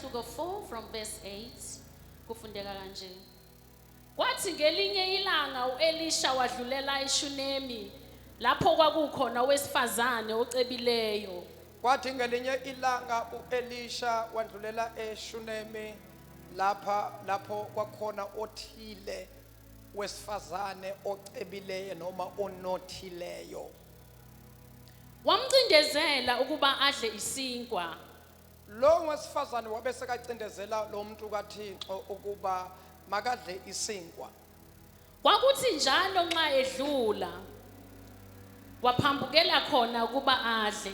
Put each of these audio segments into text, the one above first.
Umahluko 4 from verse 8 kufundeka kanje. Kwathi ngelinye ilanga uElisha wadlulela eShunemi lapho kwakukhona owesifazane ocebileyo. Kwathi ngelinye ilanga uElisha wadlulela eShunemi lapho kwakhona othile wesifazane ocebileyo noma onothileyo. Wamcindezela ukuba adle isinkwa. Lo wesifazane wabe sekacindezela lo muntu kaThixo ukuba makadle isinkwa. Kwakuthi njalo nxa edlula waphambukela khona ukuba adle.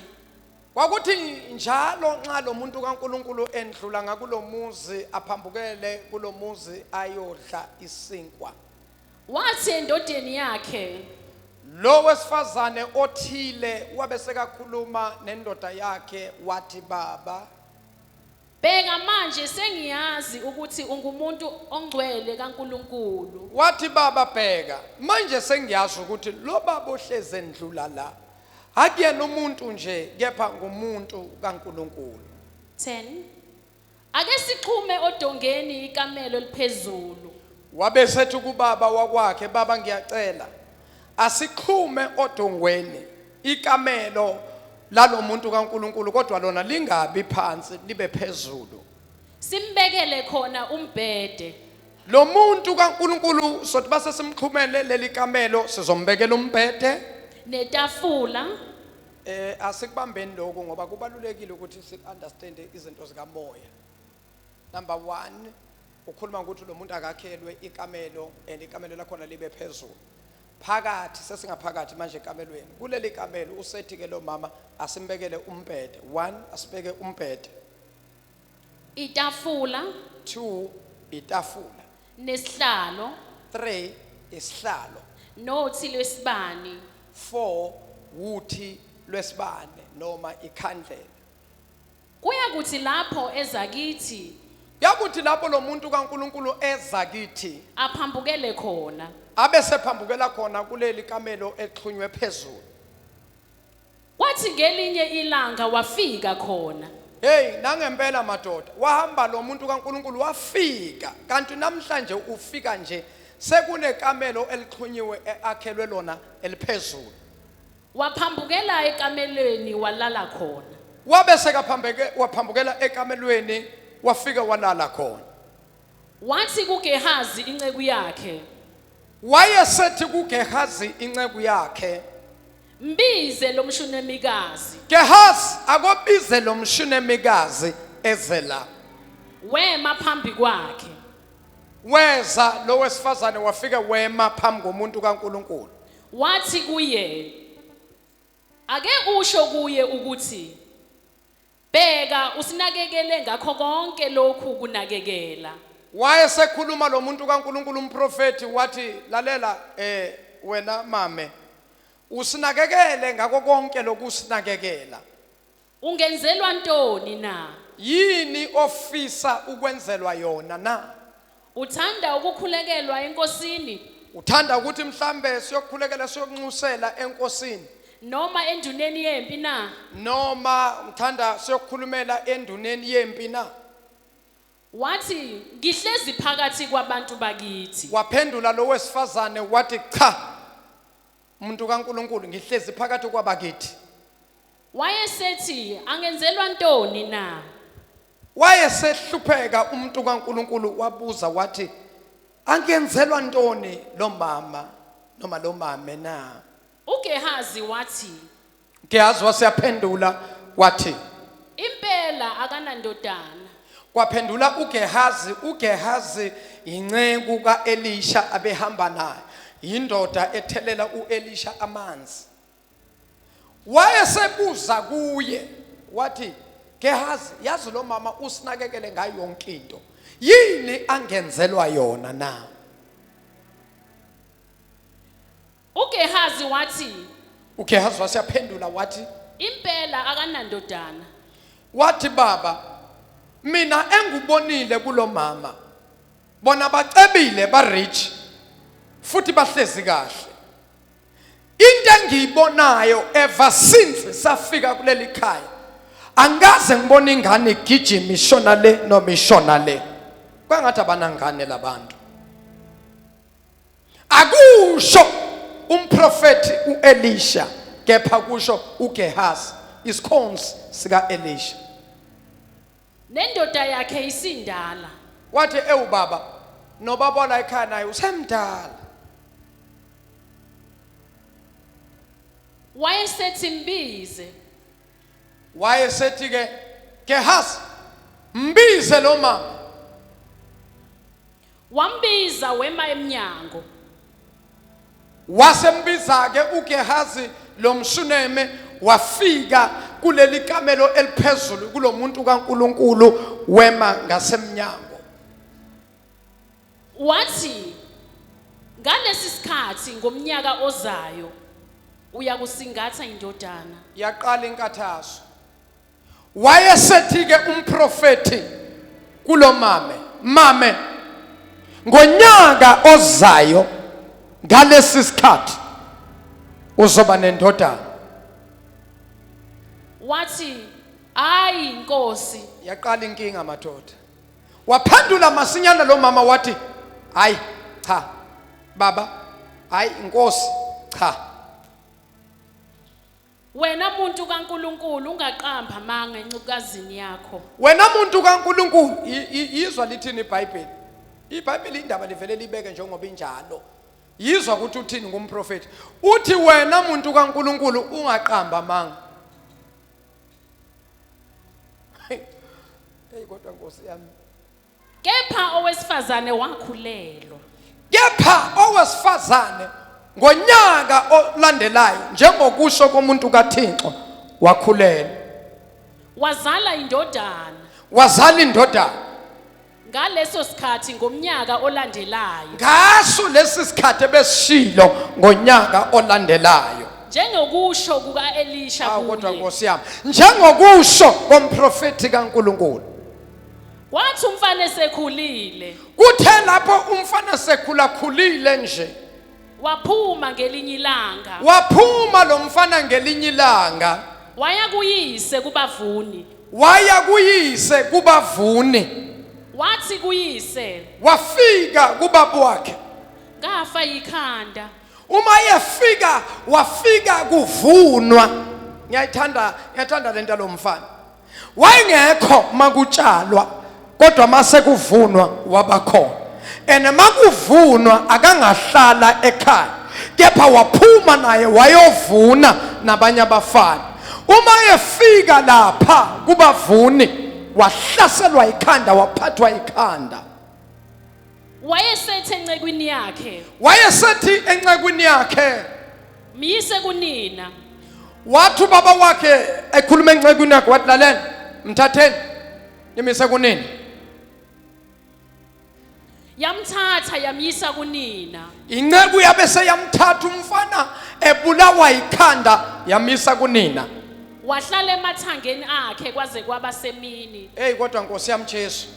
Kwakuthi njalo nxa lo muntu kaNkuluNkulu endlula ngakulomuzi aphambukele kulomuzi ayodla isinkwa. Wathi endodeni yakhe, Lo wesifazane othile wabe sekakhuluma nendoda yakhe wathi, baba, bheka manje sengiyazi ukuthi ungumuntu ongcwele kaNkuluNkulu. wathi baba bheka manje sengiyazi ukuthi lo baba ohleze endlula la akuyena umuntu nje kepha ngumuntu kaNkuluNkulu. 10 Ake sichume odongeni ikamelo liphezulu. Wabe sethi kubaba wakwakhe, baba ngiyacela asixhume odongweni ikamelo lalomuntu kaNkuluNkulu kodwa lona lingabi phansi libe phezulu. Simbekele khona umbhede. Lo muntu kaNkuluNkulu sothi base simxhumele leli kamelo sizombekela umbhede Netafula. Asikubambeni lokho ngoba kubalulekile ukuthi si understand izinto zikamoya. Number 1, ukhuluma ukuthi lo muntu akakhelwe ikamelo and ikamelo lakhona libe phezulu. Phakathi sesingaphakathi manje ekamelweni. Kuleli kamelo usethi ke lo mama asimbekele umbhede. 1, asibeke umbhede. Itafula. 2, itafula. Nesihlalo. 3, isihlalo. Nothi lwesibani. 4, uthi lwesibane noma ikhandlela. Kuyakuthi lapho ezakithi Yakuthi lapho lo muntu kaNkuluNkulu ezakithi aphambukele khona. abe sephambukela khona kuleli kamelo exhunywe phezulu. Kwathi ngelinye ilanga wafika khona. Hey, nangempela madoda wahamba lo muntu kaNkuluNkulu wafika kanti namhlanje ufika nje sekunekamelo elixhunyiwe akhelwe lona eliphezulu. Waphambukela ekamelweni walala khona. Wabe waphambukela ekamelweni wafika walala khona. Wathi kuGehazi inceku yakhe, Wayesethi kuGehazi inceku yakhe, mbize lo mshunemikazi. Gehazi akobize lo mshunemikazi ezela. Wema phambi kwakhe. Weza lo wesifazane wafika wema phambi komuntu kaNkuluNkulu. Wathi kuye, ake usho kuye ukuthi bheka usinakekele ngakho konke lokhu kunakekela. Wayesekhuluma lo muntu kaNkuluNkulu umprofeti wathi, lalela wena mame, usinakekele ngakho konke lokusinakekela. Ungenzelwa ntoni na? Yini ofisa ukwenzelwa yona na? Uthanda ukukhulekelwa enkosini Uthanda ukuthi mhlambe siyokukhulekela siyokunxusela enkosini noma enduneni yempi na? noma uthanda siyokukhulumela enduneni yempi na? Wathi ngihlezi phakathi kwabantu bakithi. Waphendula lo wesifazane wathi, cha, umuntu kaNkuluNkulu ngihlezi phakathi kwabakithi. Wayesethi angenzelwa ntoni na? Wayesehlupheka umuntu kaNkuluNkulu wabuza wathi, angenzelwa ntoni lo mama noma lo mame na? uGehazi wathi, Gehazi waseyaphendula wathi, impela akanandodana. kwaphendula uGehazi inceku kaElisha abehamba naye, indoda ethelela uElisha amanzi. Wayesebuza kuye wathi, Gehazi, yazi lo mama usinakekele ngayo yonke into, yini angenzelwa yona na? uGehazi wathi, uGehazi waseyaphendula wathi, impela akanandodana. wathi baba, mina engubonile kulo mama bona bacebile ba-rich futhi bahlezi kahle. Into engiyibonayo ever since safika kuleli khaya Angaze ngibona ingane igijima ishona le noma ishona le. Kwangathi abanangane labantu. Akusho umprofeti uElisha kepha kusho uGehazi isikhonzi sika Elisha. Nendoda yakhe isindala. Wathi ewubaba nobaba la ekhaya naye usemdala. Wayesethi mbize. Wayesethi ke Gehazi mbize lo mama. Wambiza wema eminyango. Wasembiza ke uGehazi lo mshuneme wafika kuleli kamelo eliphezulu kulomuntu kaNkuluNkulu wema ngasemnyango. Wathi ngalesi sikhathi ngomnyaka ozayo uyakusingatha indodana. Yaqala inkathazo. Wayesethi ke umprofeti kulo mame ngonyaka ozayo ngalesi sikhathi uzoba nendodana. Wathi hayi inkosi. Yaqala inkinga madoda. Waphendula masinyana lo mama wathi hayi cha baba hayi inkosi cha. Wena muntu kaNkuluNkulu ungaqamba manga encukazini yakho. Wena muntu kaNkuluNkulu yizwa lithini iBhayibheli? iBhayibheli indaba livele libeke njengoba injalo. Yizwa ukuthi uthini ngumprofeti. Uthi wena muntu kaNkuluNkulu ungaqamba manga. Hey kodwa Nkosi yami. Kepha owesifazane wakhulelwa. Kepha owesifazane ngonyaka olandelayo njengokusho komuntu kaThixo wakhulelwa. Wazala indodana. Wazala indodana. Ngaleso sikhathi ngomnyaka olandelayo. Ngaso lesi sikhathi besishilo ngonyaka olandelayo. Njengokusho kukaElisha kodwa kuye. Nkosi yami njengokusho komprofeti kaNkuluNkulu. Wathi umfana esekhulile. Kuthe lapho umfana sekhulile nje. Waphuma ngelinye ilanga. Waphuma lo mfana ngelinye ilanga. Waya kuyise kubavuni. Waya kuyise kubavuni. Wathi kuyise. Wafika kubaba wakhe. Ngafa ikhanda. Uma yefika wafika kuvunwa. Ngiyayithanda lento lo mfana. Wayengekho makutshalwa kodwa mase kuvunwa wabakhona. Ene makuvunwa akangahlala ekhaya. Kepha waphuma naye wayovuna nabanye abafana. Uma yefika lapha kubavuni wahlaselwa ikhanda waphathwa ikhanda. Wayesethi encekwini yakhe. Wayesethi encekwini yakhe. Miyise kunina. Wathi baba wakhe ekhuluma encekwini yakhe wathi lalela mthatheni nimise kunini. Yamthatha yamyisa kunina. Inceku yabe seyamthatha umfana ebulawa ikhanda yamisa kunina. Wahlala emathangeni akhe kwaze kwaba semini. Hey kodwa Nkosi yami Jesu.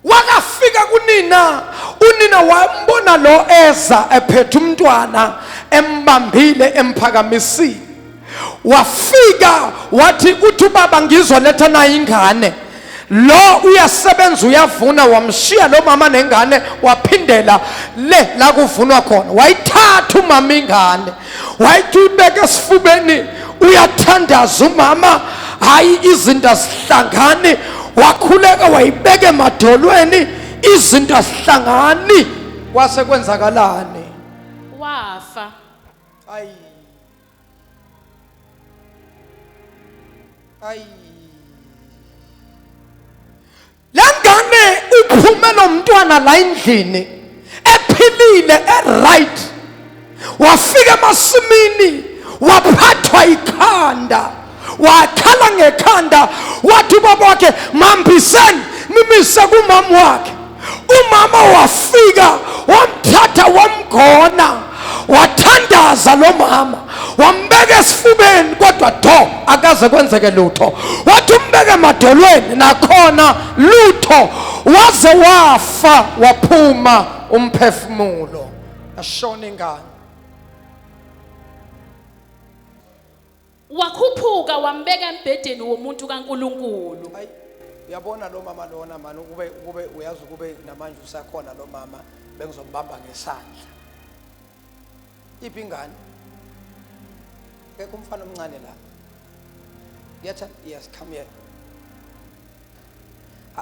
Wakafika kunina, unina wambona lo eza ephethe umntwana embambile emphakamisile. Wafika wathi uthi baba ngizoletha na ingane. Lo uyasebenza uyavuna wamshiya lo mama nengane waphindela le la kuvunwa khona. Wayithatha umama ingane. Wayithi ubeke esifubeni uyathandaza umama hayi izinto asihlangani. Wakhuleka wayibeka emadolweni izinto asihlangani. Kwase kwenzakalani? Wafa. Ayi. Langane uphume lo mntwana la endlini ephilile eright. Wafika emasimini waphathwa ikhanda. Wakhala ngekhanda wathi ubaba wakhe mambiseni nimise kumama wakhe. Umama wafika wamthatha wamgona wathandaza lo mama wambeka esifubeni kodwa akaze kwenzeke lutho. Wathi umbeke emadolweni nakhona lutho waze wafa waphuma umphefumulo. Ashona ingane. wakhuphuka wambeka embhedeni womuntu kaNkulunkulu. Hayi, uyabona lo mama lona mani ukube uyazi ukube namanje usakhona lo mama bengizombamba ngesandla. Iphi ingane? Ke kumfana omncane la. Yetha, yes, come here.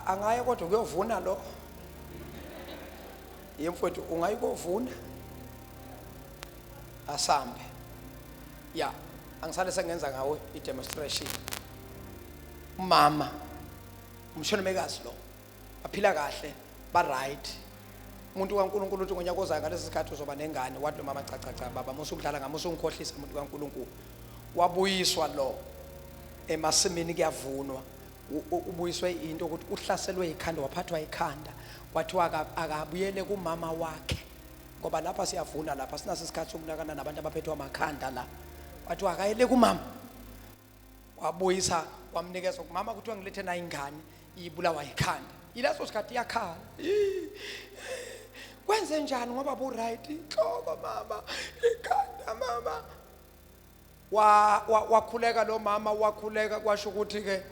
Angaye kodwa kuyovuna lo. Yemfowethu ungayikuvuna? Asambe. Ya, angisale sengenza ngawe i-demonstration. Umama umshonelekazi lo aphila kahle, ba right. Umuntu kaNkulunkulu uthi ngonyaka ozayo ngalesi sikhathi uzoba nengane. Wathi lo mama cha baba musungidlala ngami usungikhohlisa umuntu kaNkulunkulu. Wabuyiswa lo emasimini kuyavunwa. Ubuyiswe into ukuthi uhlaselwe ikhanda, waphathwa ikhanda. Wathiwa akabuyele kumama wakhe ngoba lapha siyavuna lapha sinaso isikhathi sokunakana nabantu abaphethwe amakhanda la. Wathiwa akayele kumama. Wabuyisa wamnikeza kumama kuthiwa ngilethe na ingane ibulawa ikhanda. Ilaso sikhathi yakhala. Kwenze njani ngoba bu right inhloko mama ikhanda mama. Wakhuleka lo mama wakhuleka kwasho ukuthi ke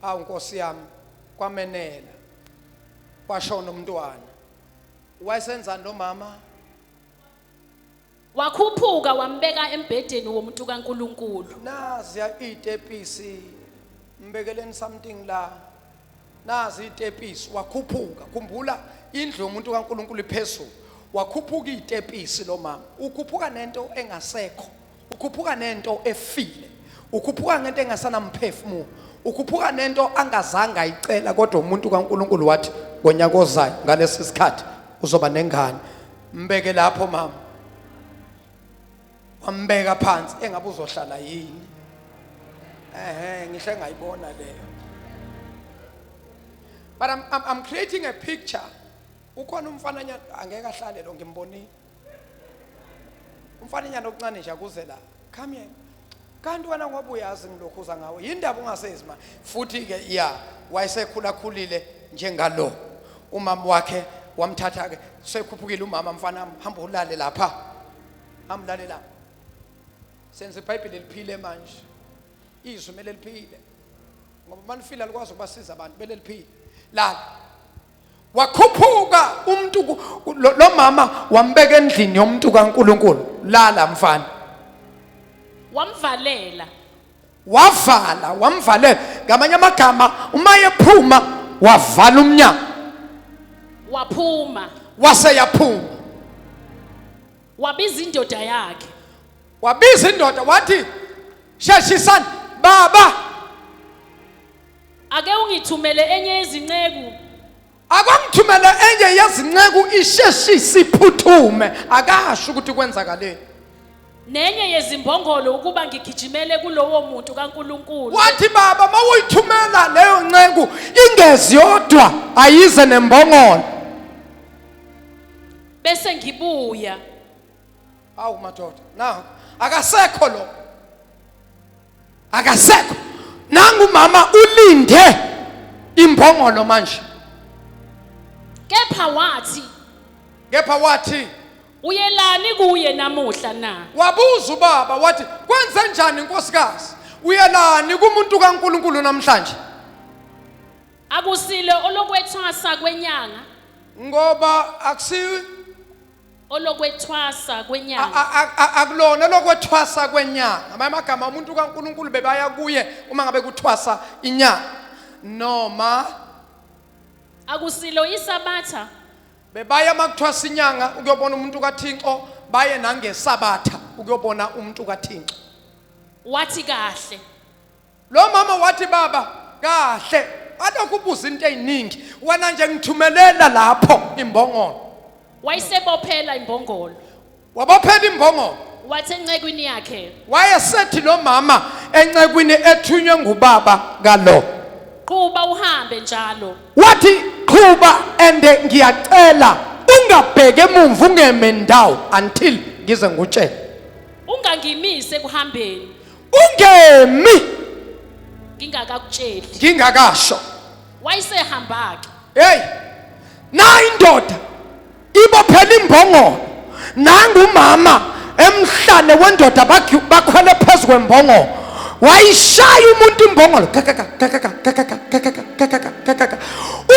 awu Nkosi yami kwamenela kwashona umntwana. Wayesenzani lo mama? Wakhuphuka wambeka embhedeni womuntu kaNkulunkulu. Nazi itepisi mbekeleni something la. Nazi itepisi wakhuphuka. Khumbula indlu yomuntu kaNkulunkulu iphezulu. Wakhuphuka itepisi lo mama. Ukhuphuka nento engasekho. Ukhuphuka nento efile. Ukhuphuka ngento engasana mphefumulo. Ukhuphuka nento angazange ayicela kodwa umuntu kaNkulunkulu wathi ngonyaka ozayo ngalesi sikhathi uzoba nengane. Mbeke lapho mama. Wambeka phansi engabe uzohlala yini. Ngihle ngayibona leyo. But I'm creating a picture. Ukhona umfananyana angeke ahlale lo ngimbonile. Umfananyana okuncane nje akuze la. Come here. Kanti wena ngoba uyazi ngilokhuza ngawe yindaba ungasezi ma futhi ke ya wayesekhula khulile njengalo umama wakhe wamthatha ke sekhuphukile umama mfana hamba ulale lapha hamlale la senze iBhayibheli liphile manje izwi mele liphile ngoba manifila likwazi ukubasiza abantu mele liphile la wakhuphuka umuntu lo mama wambeka endlini yomuntu kaNkulunkulu lala mfana wamvalela wamvalela ngamanye amagama uma yephuma wavala umnyango waphuma waseyaphuma wabiza indoda yakhe wabiza indoda wathi sheshisani baba ake ungithumele enye yezinceku akangithumele enye yezinceku isheshisi iphuthume akasho ukuthi kwenzakaleni nenye yezimbongolo ukuba ngigijimele kulowo muntu kaNkulunkulu. Wathi baba mawuyithumela leyo nceku ingezi yodwa ayize nembongolo bese ngibuya. Awu madoda na akasekho lo akasekho nangu mama ulinde imbongolo manje kepha wathi uyelani kuye namuhla na? Wabuza ubaba wathi kwenze njani nkosikazi? Uyelani kumuntu kaNkulunkulu namhlanje? Akusile olokwethwasa kwenyanga ngoba akusiwe olokwethwasa kwenyanga akulona lokwethwasa kwenyanga amagama umuntu kaNkulunkulu bebaya kuye uma ngabe kuthwasa inyanga noma akusilo isabatha bebaya makuthwasa inyanga ukuyobona umuntu kaThixo baye nangesabatha ukuyobona umuntu kaThixo. Wathi kahle lo mama wathi baba kahle alokhu ubuza into eziningi wena nje ngithumelela lapho imbongolo wayisebophela imbongolo wabophela imbongolo wathi encekwini yakhe wayesethi lo mama encekwini ethunywe ngubaba kalo quba uhambe njalo wathi qhuba ende ngiyacela ungabheke emuva ungeme ndawo until ngize ngutshele ungangimise kuhambeni ungemi ngingakakutsheli ngingakasho wayesehamba ke hey na indoda ibophela imbongolo nangu mama emhlane wendoda bakhwele phezulu kwembongolo wayishaya umuntu imbongolo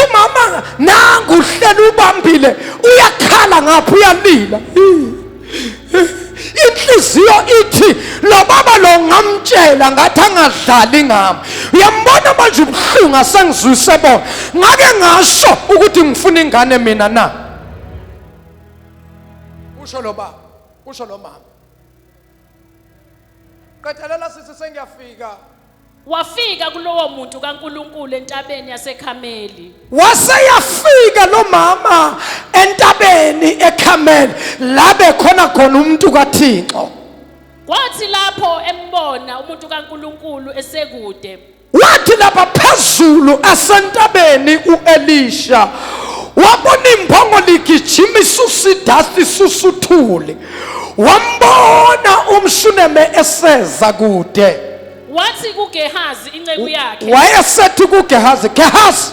umama nangu uhlela ubambile uyakhala ngapha uyalila inhliziyo ithi lo baba lo ngamtshela ngathi angadlali ngami uyambona manje ubuhlungu asengizwise bona ngake ngasho ukuthi ngifuna ingane mina na usho lo baba usho lo mama qethelela sithi sengiyafika wafika kulowo muntu kaNkulunkulu entabeni yaseKhameli waseyafika lo mama entabeni eKhameli labe khona umuntu kaThixo kwathi lapho embona umuntu kaNkulunkulu esekude wathi lapha phezulu asentabeni uElisha wabona imbongo ligijima isusidasi susuthule wambona umshuneme eseza kude wathi kuGehazi inceku yakhe wayesethi kuGehazi Gehazi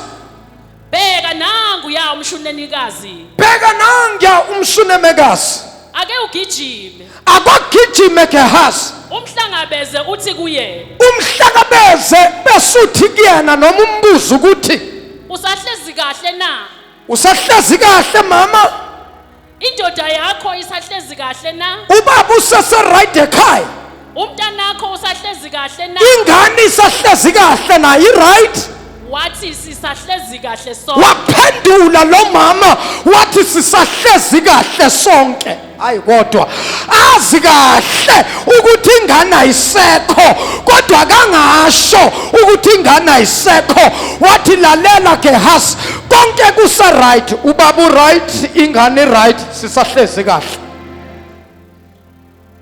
bheka nangu ya umshunenikazi bheka nanguya umshunemekazi ake ugijime akagijime Gehazi umhlangabeze uthi kuye umhlangabeze besuthi kuyena noma umbuzo ukuthi usahlezi kahle na usahlezi kahle mama indoda yakho isahlezi kahle na ubaba usese right ekhaya umntanakho usahlezi kahle na ingane isahlezi kahle na right wathi sisahlezi kahle sonke waphendula lo mama wathi sisahlezi kahle sonke hayi kodwa azi kahle ukuthi ingane ayisekho kodwa kangasho ukuthi ingane ayisekho wathi lalela Gehazi konke kusa right ubaba right ingane right sisahlezi kahle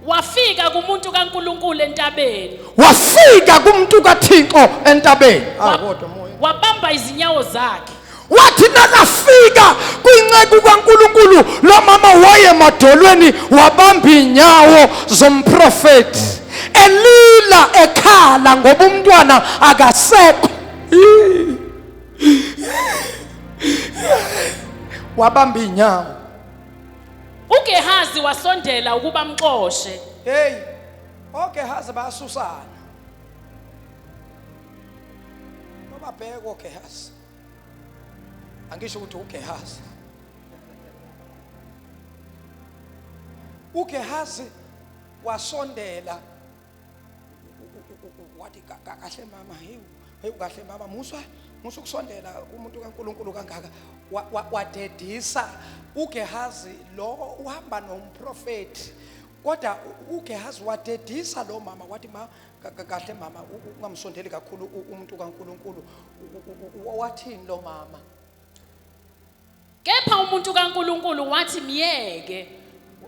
wafika kumuntu kaNkulunkulu entabeni wafika kumuntu kaThixo entabeni kodwa moya wabamba izinyawo zakhe wathi nakafika kwinceku kaNkulunkulu lo mama waye emadolweni wabamba inyawo zomprofeti elila ekhala ngoba umntwana akasekho wabamba inyawo uGehazi wasondela ukuba mxoshe hey oGehazi bayasusana noma bheka oGehazi angisho ukuthi uGehazi uGehazi wasondela wathi kahle mama hey kahle mama musa ukusondela kumuntu kaNkulunkulu kangaka wadedisa uGehazi lo uhamba nomprofeti kodwa uGehazi wadedisa lo mama wathi kahle mama ungamsondeli kakhulu umuntu kaNkulunkulu wathini lo mama kepha umuntu kaNkulunkulu wathi myeke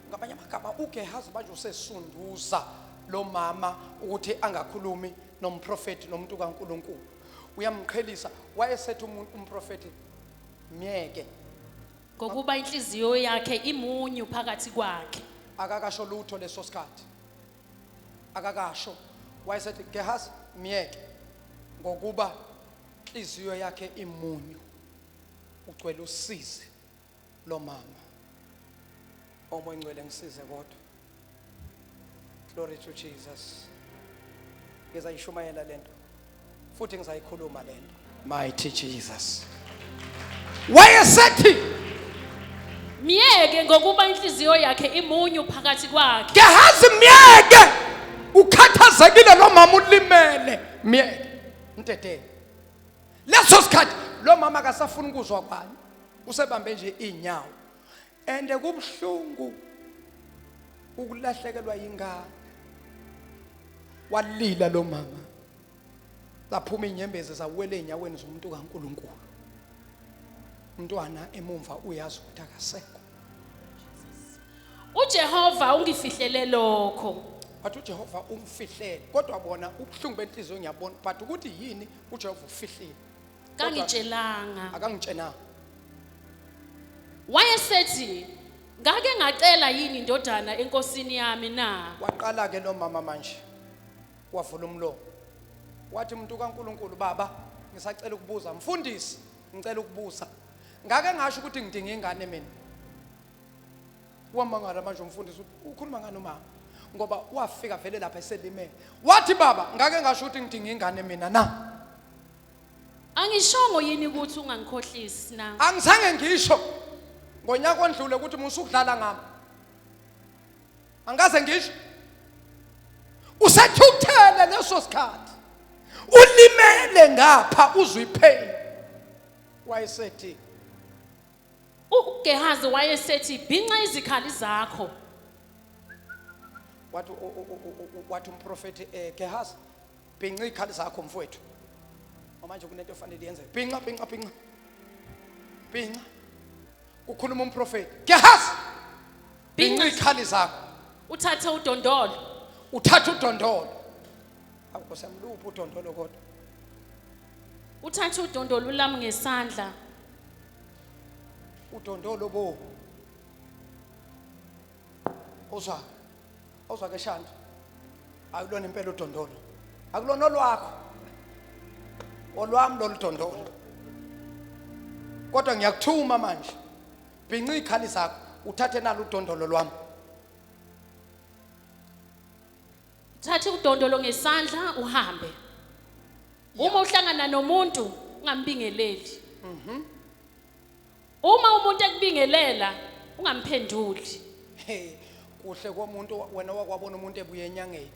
ngabanye amagama uGehazi manje usesunduza lo mama ukuthi angakhulumi nomprofeti nomuntu kaNkulunkulu uyamqhelisa wayesethi umprofeti myeke ngokuba inhliziyo yakhe imunyu phakathi kwakhe akakasho lutho leso sikhathi akakasho wayesethi Gehazi myeke ngokuba inhliziyo yakhe imunyu ucwele usize lo mama omoya ngcwele ngisize kodwa glory to Jesus ngizayishumayela lento futhi ngizayikhuluma lento mighty Jesus wayesethi myeke ngokuba inhliziyo yakhe imunyu phakathi kwakhe Gehazi myeke ukhathazekile lo mama ulimele myeke mtete leso sikhathi lo mama akasafuna ukuzwa kwani usebambe nje inyawo ende kubhlungu ukulahlekelwa ingane walila lo mama laphuma inyembezi zawele enyaweni zomuntu kaNkulunkulu umntwana emumva uyazi ukuthi akasekho uJehova ungifihlele lokho wathi uJehova umfihlele kodwa bona ubhlungu benhliziyo ngiyabona but ukuthi yini uJehova ufihlile kangitshelanga akangitshena wayesethi ngake ngacela yini indodana enkosini yami na waqala ke lo mama manje wavula umlomo wathi umuntu kaNkulunkulu baba ngisacela ukubuza mfundisi ngicela ukubuza ngake ngasho ukuthi ngidinga ingane mina wamangala manje umfundisi ukhuluma ngani mama ngoba wafika vele lapha eselimele. Wathi baba ngake ngasho ukuthi ngidinga ingane mina na. Angishongo yini ukuthi ungangikhohlisi na? Angizange ngisho ngonyaka ondlule ukuthi musukudlala ngami. Angaze ngisho. Usethukuthele leso sikhathi. Ulimele ngapha uzwe ipain. Wayesethi uGehazi wayesethi bhinca izikhali zakho. Wathi umprofeti Gehazi bhinca izikhali zakho mfowethu. Manje kunento efanele yenze. Bhinca. Ukhuluma umprofeti. Gehazi bhinca izikhali zakho. Uthathe udondolo. Uthatha udondolo. Akusemluphi udondolo kodwa. Uthathe udondolo lami ngesandla. Udondolo bo. Uzwa ke Shanda. Akulona impela udondolo. Akulona olwakho. Olwami lo dondolo. Kodwa ngiyakuthuma manje. Bhinca izikhali zakho, uthathe nalo udondolo lwami. Uthathe udondolo ngesandla uhambe. Uma uhlangana nomuntu ungambingeleli. Uma umuntu ekubingelela ungamphenduli. Kuhle komuntu wena wakwabona umuntu ebuye enyangeni.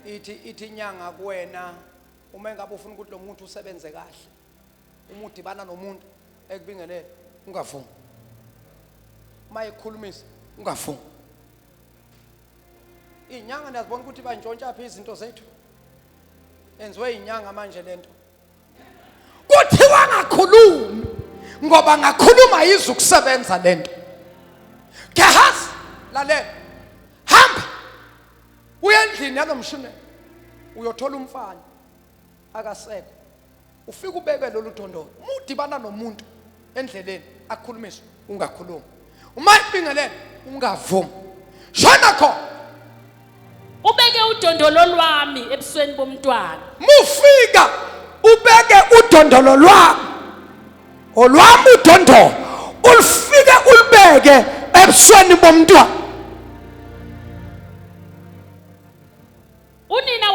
Ithi inyanga kuwena uma engabe ufuna ukuthi lo muntu usebenze kahle. Uma udibana nomuntu ekubingelela ungavumi. Uma ekhulumisa ungavumi. Inyanga ndiyazibona ukuthi bantshontsha phi izinto zethu. Enziwe inyanga manje lento. Kuthiwa ngakhulumi ngoba ngakhuluma izukusebenza lento. Gehazi lalela. Hamba. Uya endlini yalomshune. Uyothola umfana akasekho. Ufika ubeke lolu dondolo. Uma udibana nomuntu endleleni akukhulumiswe ungakhulumi. Uma ibingelela ungavumi. Shona khona. Ubeke udondolo lwami ebusweni bomntwana. Mufika ubeke udondolo lwami. Olwami udondolo ulifike ulibeke ebusweni bomntwana. Unina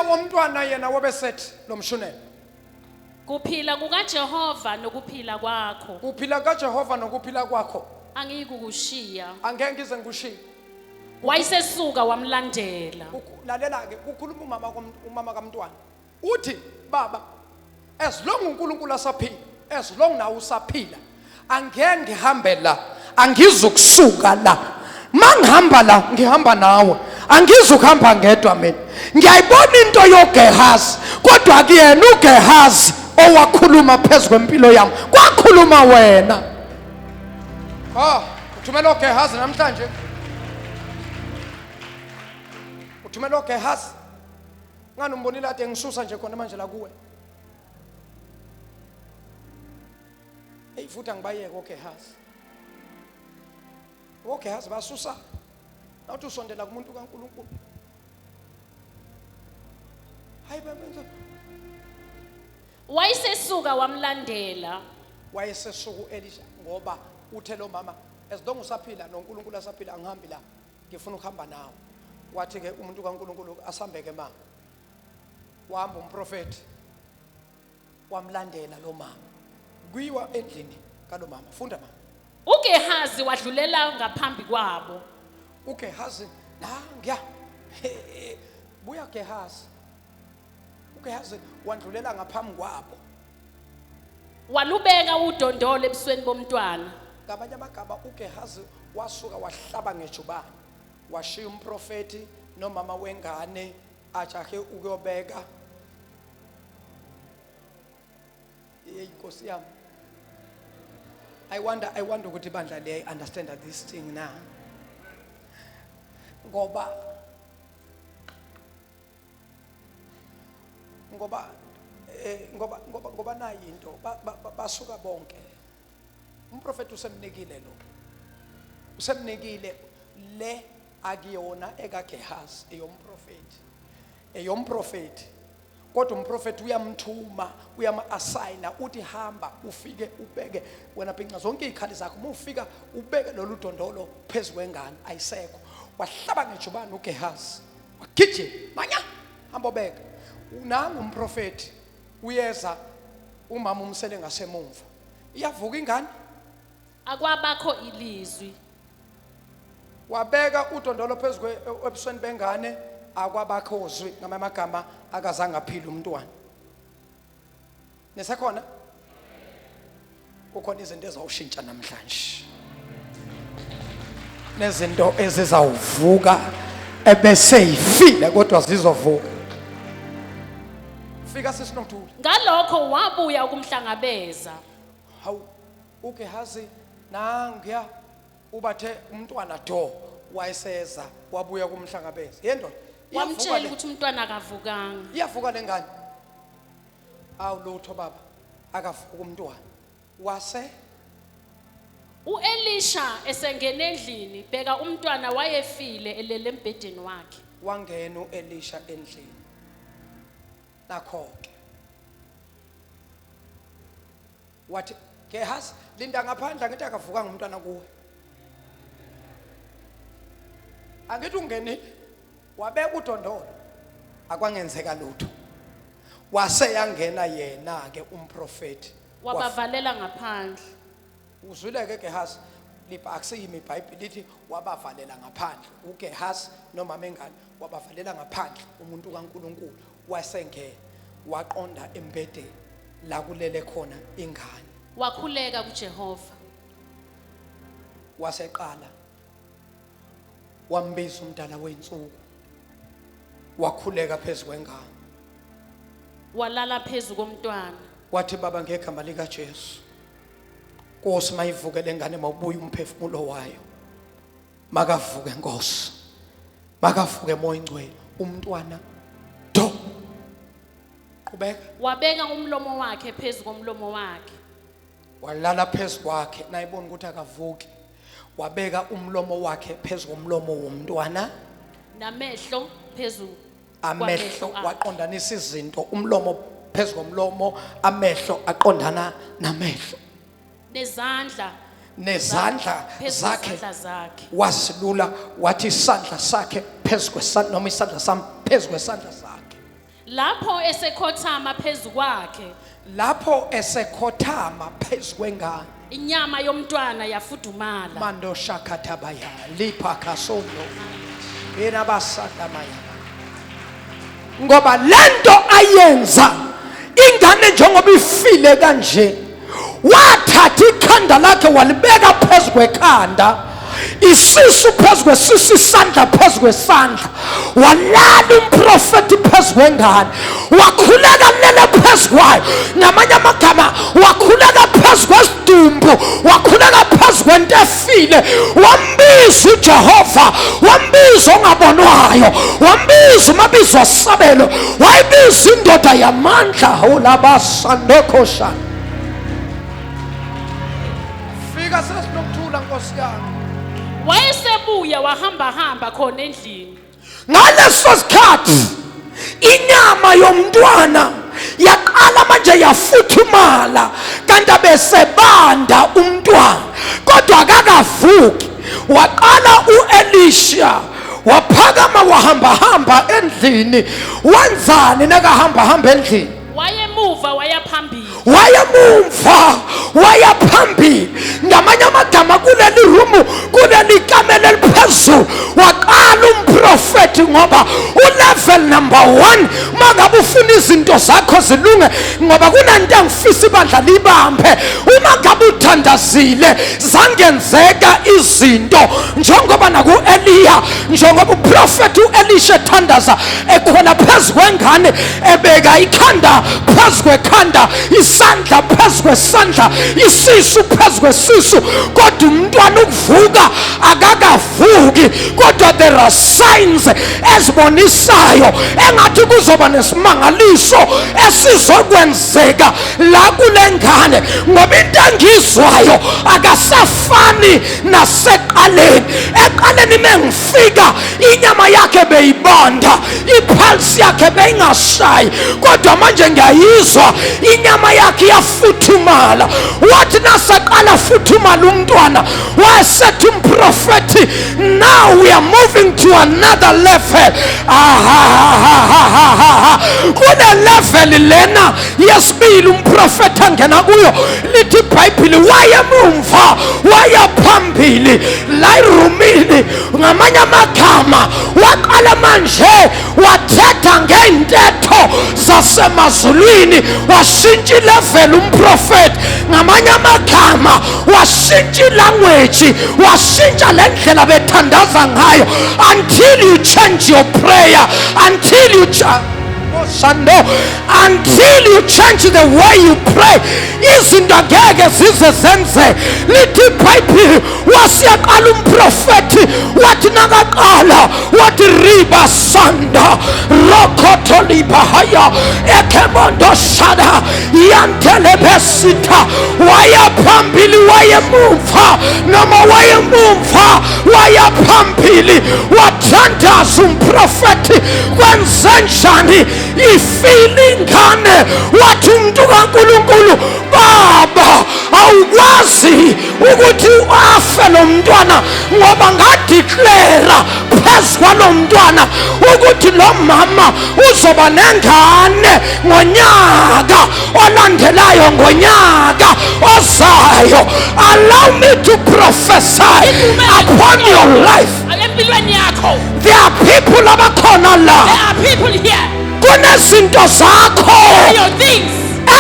womntwana yena wabesethi lomshunela. Kuphila kukaJehova nokuphila kwakho. Kuphila kaJehova nokuphila kwakho. Angikukushiya. Angeke ngize ngikushiye. Wayesesuka wamlandela. Lalela ke kukhuluma umama kaMntwana. Uthi baba as long uNkulunkulu asaphila, as long nawe usaphila, angeke ngihambe la, angizukusuka la. Mangihamba la ngihamba nawe. Angizukuhamba ngedwa mina. Ngiyayibona into yoGehazi, kodwa kuyena uGehazi owakhuluma phezukwempilo yami. Kwakhuluma wena. Uthumela uGehazi namhlanje. Uthumela uGehazi. Ngani umbonile ade ngisusa nje khona manje la kuwe. Futhi angibayeke uGehazi. uGehazi basusa. Nawuthi usondela kumuntu kaNkulunkulu. Hayi benza. Wayesesuka wamlandela. Wayesesuku Elisha ngoba uthe lo mama as long usaphila noNkulunkulu asaphila angihambi la. Ngifuna ukuhamba nawe. Wathi ke umuntu kaNkulunkulu asambeke mama. Wahamba umprofeti. Wamlandela lo mama. Kuyiwa endlini kalo mama. Funda mama. uGehazi wadlulela ngaphambi kwabo. uGehazi ngiya. Buya Gehazi. uGehazi wandlulela ngaphambi kwabo. Walubeka udondolo ebusweni bomntwana. Ngabanye amagaba uGehazi wasuka wahlaba ngejubane. Washiya umprofeti nomama wengane ajahe ukuyobeka. Inkosi yami. I wonder ukuthi bandla le understand this thing now. Ngoba nayi into basuka bonke. Umprofeti usemnikile lo. Usemnikile le akuyona ekaGehazi eyomprofeti. kodwa umprofeti uyamthuma uyama-asayina uthi hamba ufike ubeke wena bhinca zonke iy'khali zakho uma ufika ubeke lolu dondolo phezu kwengane ayisekho wahlaba ngejubane uGehazi wagijima manya hamba ubeka nangu umprofeti uyeza umama umsele ngasemumva iyavuka ingane akwabakho ilizwi wabeka udondolo phezu ebusweni bengane akwabakho zwi ngamagama akazange aphile umntwana nesekhona ukhona izinto ezawushintsha namhlanje nezinto ezizawuvuka ebese yifile kodwa zizovuka fika sisinokuthula ngalokho wabuya ukumhlangabeza hawu uGehazi nangiya ubathe umntwana do wayeseza wabuya kumhlangabeza yendoda wamtshela ukuthi umntwana akavukanga iyavuka lengane awu lutho baba akavuka umntwana wase uElisha esengena endlini bheka umntwana wayefile elele embhedeni wakhe wangena uElisha endlini nakho-ke wathi Gehazi linda ngaphandle angithi akavukanga umntwana kuwe angithi ungenile wabeka udondolo akwangenzeka lutho waseyangena yena-ke umprofeti wabavalela ngaphandle uzwile-ke Gehazi lipa akusiyimi iBhayibheli lithi wabavalela ngaphandle uGehazi nomama engane wabavalela ngaphandle umuntu kaNkulunkulu wasengena waqonda embedeni la kulele khona ingane wakhuleka kuJehova waseqala wambiza umdala weinsuku wakhuleka phezu kwengane walala phezu komntwana wathi baba ngegama likaJesu Nkosi mayivuke lengane mawubuya umphefumulo wayo makavuke Nkosi makavuke moya ingcwele umntwana do qhubeka wabeka umlomo wakhe phezu komlomo wakhe walala phezu kwakhe nayibona ukuthi akavuki wabeka umlomo wakhe phezu komlomo womntwana namehlo phezu amehlo kwamehlo akhe. waqondanisa izinto umlomo phezu komlomo amehlo aqondana namehlo nezandla phezu zakhe kwezandla zakhe wasilula wathi isandla sakhe phezu kwesandla noma isandla sami phezu kwesandla sakhe lapho esekhothama phezu kwakhe lapho esekhothama phezu kwengane inyama yomntwana yafudumala mando shakathabaya lipha kasono yena basadamaya ngoba lento ayenza ingane njengoba ifile kanje wathatha ikhanda lakhe walibeka phezu kwekhanda isisu phezu kwesisu isandla phezu kwesandla walala umprofeti phezu kwengane wakhuleka lele phezu kwayo ngamanye amagama wakhuleka phezu kwesidumbu wakhuleka phezu kwento efile wambiza uJehova wambiza ongabonwayo wambiza umabizo asabelo wayibiza indoda yamandla ulabasandokosha fika sesinokuthula Nkosi yami wayesebuya wahamba khona endlini ngaleso sikhathi inyama yomntwana yaqala manje yafuthumala kanti abesebanda umntwana kodwa akakavuki waqala uElisha waphakama wahamba endlini wenzani nakahamba endlini wayemuva wayaphambili wayemumva wayaphambili ngamanye amagama kuleli rumu kuleli kamela eliphezulu waqala umprofeti ngoba ulevel number 1 mangabe ufuna izinto zakho zilunge ngoba kunanto engifisa ibandla libambe uma ngabe uthandazile zangenzeka izinto njengoba nakuEliya njengoba uprofeti uElisha ethandaza ekhona phezu kwengane ebeka ikhanda phezu kwekhanda isandla phezu kwesandla isisu phezu kwesisu kodwa umntwana ukuvuka akakavuki kodwa there are signs ezibonisayo engathi kuzoba nesimangaliso esizokwenzeka la kulengane ngoba into engizwa engizwayo akasafani naseqaleni. Eqaleni mengifika inyama yakhe beyibanda, ipulse yakhe beyingashayi, kodwa manje ngiyayizwa inyama yakhe iyafuthumala. Wathi naseqala futhumala umntwana wayesethi umprofethi, now we are moving to another level. Kune level lena yesibili umprofethi angena kuyo, lithi iBhayibheli wayemumva wayaphambili. La irumini ngamanye amagama waqala manje wathetha ngeentetho zasemazulwini, washintsha ilevel umprofethi. Ngamanye amagama washintsha ilanguage, washintsha lendlela bethandaza ngayo. Until you change your prayer, until you change the way you pray, izinto ngeke zize zenze. Lithi iBhayibheli wasiyaqala umprofethi, wathi nakaqala wathi riba sanda rokoto libahaya ekebondo shada yantelebesita. Wayaphambili wayemumva, noma wayemumva wayaphambili. Wathandaza umprofethi, kwenzenjani ifile ingane. Wathi umuntu kaNkulunkulu, baba awukwazi ukuthi afe lo mntwana, ngoba ngadeclare phezu kwalo mntwana ukuthi lo mama uzoba nengane ngonyaka olandelayo, ngonyaka ozayo. Allow me to prophesy upon your life. empilweni yakho. There are people abakhona la, There are people here. kunezinto zakho Your things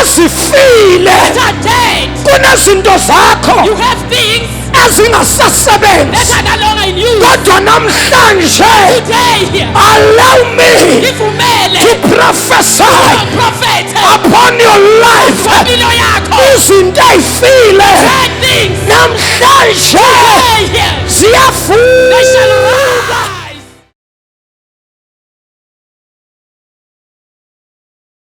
ezifile, that are dead. kunezinto zakho You have things ezingasasebenzi, that are no longer in use. kodwa namhlanje Today, allow me ifumele to prophesy prophet upon your life. impilo yakho. Izinto ey'file Dead things namhlanje today, they ziyafuna. shall